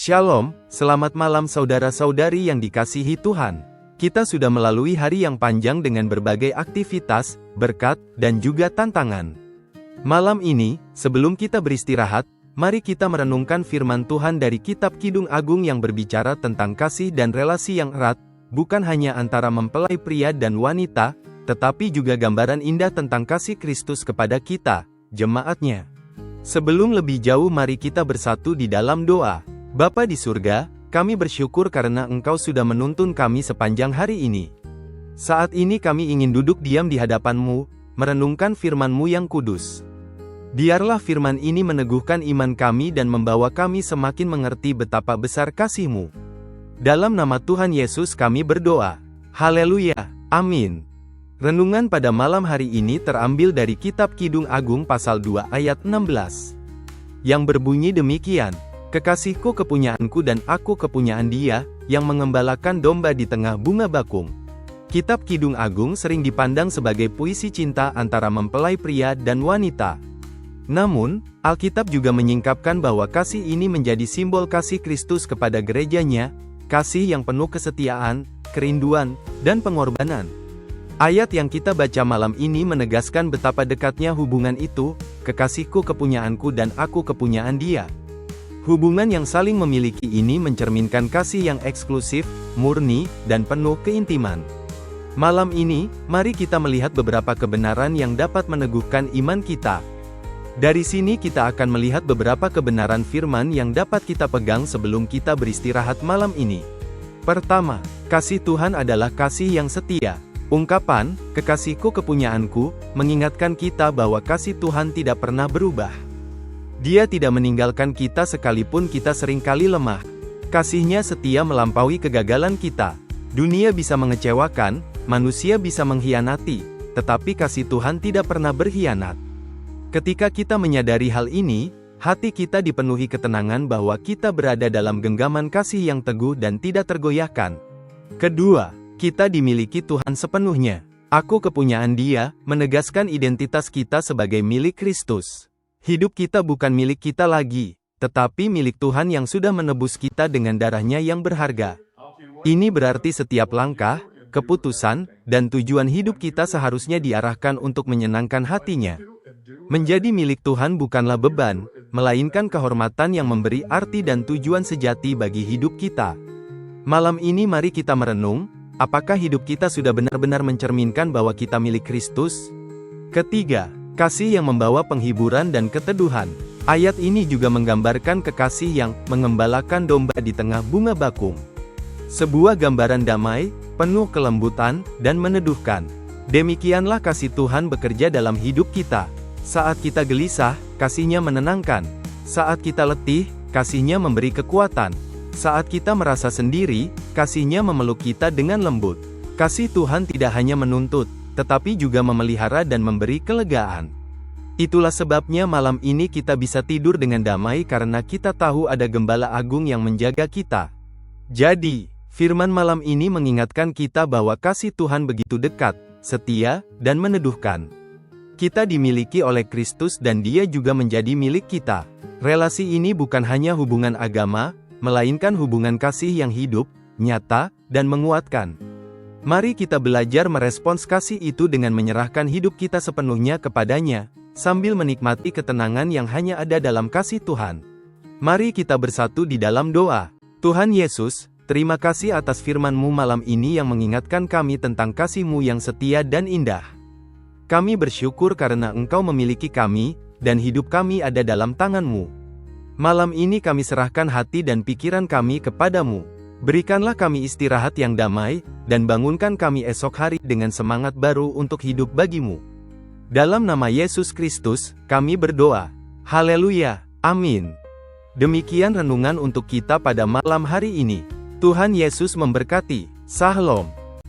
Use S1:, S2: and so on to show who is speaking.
S1: Shalom, selamat malam saudara-saudari yang dikasihi Tuhan. Kita sudah melalui hari yang panjang dengan berbagai aktivitas, berkat, dan juga tantangan. Malam ini, sebelum kita beristirahat, mari kita merenungkan firman Tuhan dari Kitab Kidung Agung yang berbicara tentang kasih dan relasi yang erat, bukan hanya antara mempelai pria dan wanita, tetapi juga gambaran indah tentang kasih Kristus kepada kita, jemaatnya. Sebelum lebih jauh, mari kita bersatu di dalam doa. Bapa di surga, kami bersyukur karena Engkau sudah menuntun kami sepanjang hari ini. Saat ini kami ingin duduk diam di hadapan-Mu, merenungkan firman-Mu yang kudus. Biarlah firman ini meneguhkan iman kami dan membawa kami semakin mengerti betapa besar kasih-Mu. Dalam nama Tuhan Yesus kami berdoa. Haleluya, amin. Renungan pada malam hari ini terambil dari Kitab Kidung Agung pasal 2 ayat 16. Yang berbunyi demikian. Kekasihku kepunyaanku dan aku kepunyaan Dia, yang mengembalakan domba di tengah bunga bakung. Kitab Kidung Agung sering dipandang sebagai puisi cinta antara mempelai pria dan wanita. Namun, Alkitab juga menyingkapkan bahwa kasih ini menjadi simbol kasih Kristus kepada gerejanya, kasih yang penuh kesetiaan, kerinduan, dan pengorbanan. Ayat yang kita baca malam ini menegaskan betapa dekatnya hubungan itu, kekasihku kepunyaanku dan aku kepunyaan Dia. Hubungan yang saling memiliki ini mencerminkan kasih yang eksklusif, murni, dan penuh keintiman. Malam ini, mari kita melihat beberapa kebenaran yang dapat meneguhkan iman kita. Dari sini kita akan melihat beberapa kebenaran firman yang dapat kita pegang sebelum kita beristirahat malam ini. Pertama, kasih Tuhan adalah kasih yang setia. Ungkapan, kekasihku kepunyaanku, mengingatkan kita bahwa kasih Tuhan tidak pernah berubah. Dia tidak meninggalkan kita sekalipun kita seringkali lemah. Kasih-Nya setia melampaui kegagalan kita. Dunia bisa mengecewakan, manusia bisa mengkhianati, tetapi kasih Tuhan tidak pernah berkhianat. Ketika kita menyadari hal ini, hati kita dipenuhi ketenangan bahwa kita berada dalam genggaman kasih yang teguh dan tidak tergoyahkan. Kedua, kita dimiliki Tuhan sepenuhnya. Aku kepunyaan Dia, menegaskan identitas kita sebagai milik Kristus. Hidup kita bukan milik kita lagi, tetapi milik Tuhan yang sudah menebus kita dengan darah-Nya yang berharga. Ini berarti setiap langkah, keputusan, dan tujuan hidup kita seharusnya diarahkan untuk menyenangkan hati-Nya. Menjadi milik Tuhan bukanlah beban, melainkan kehormatan yang memberi arti dan tujuan sejati bagi hidup kita. Malam ini mari kita merenung, apakah hidup kita sudah benar-benar mencerminkan bahwa kita milik Kristus? Ketiga, kasih yang membawa penghiburan dan keteduhan. Ayat ini juga menggambarkan kekasih yang mengembalakan domba di tengah bunga bakung. Sebuah gambaran damai, penuh kelembutan, dan meneduhkan. Demikianlah kasih Tuhan bekerja dalam hidup kita. Saat kita gelisah, kasih-Nya menenangkan. Saat kita letih, kasih-Nya memberi kekuatan. Saat kita merasa sendiri, kasih-Nya memeluk kita dengan lembut. Kasih Tuhan tidak hanya menuntut, tetapi juga memelihara dan memberi kelegaan. Itulah sebabnya malam ini kita bisa tidur dengan damai karena kita tahu ada Gembala Agung yang menjaga kita. Jadi, firman malam ini mengingatkan kita bahwa kasih Tuhan begitu dekat, setia, dan meneduhkan. Kita dimiliki oleh Kristus dan Dia juga menjadi milik kita. Relasi ini bukan hanya hubungan agama, melainkan hubungan kasih yang hidup, nyata, dan menguatkan. Mari kita belajar merespons kasih itu dengan menyerahkan hidup kita sepenuhnya kepada-Nya, sambil menikmati ketenangan yang hanya ada dalam kasih Tuhan. Mari kita bersatu di dalam doa. Tuhan Yesus, terima kasih atas firman-Mu malam ini yang mengingatkan kami tentang kasih-Mu yang setia dan indah. Kami bersyukur karena Engkau memiliki kami, dan hidup kami ada dalam tangan-Mu. Malam ini kami serahkan hati dan pikiran kami kepada-Mu. Berikanlah kami istirahat yang damai, dan bangunkan kami esok hari dengan semangat baru untuk hidup bagi-Mu. Dalam nama Yesus Kristus, kami berdoa. Haleluya, amin. Demikian renungan untuk kita pada malam hari ini. Tuhan Yesus memberkati. Shalom.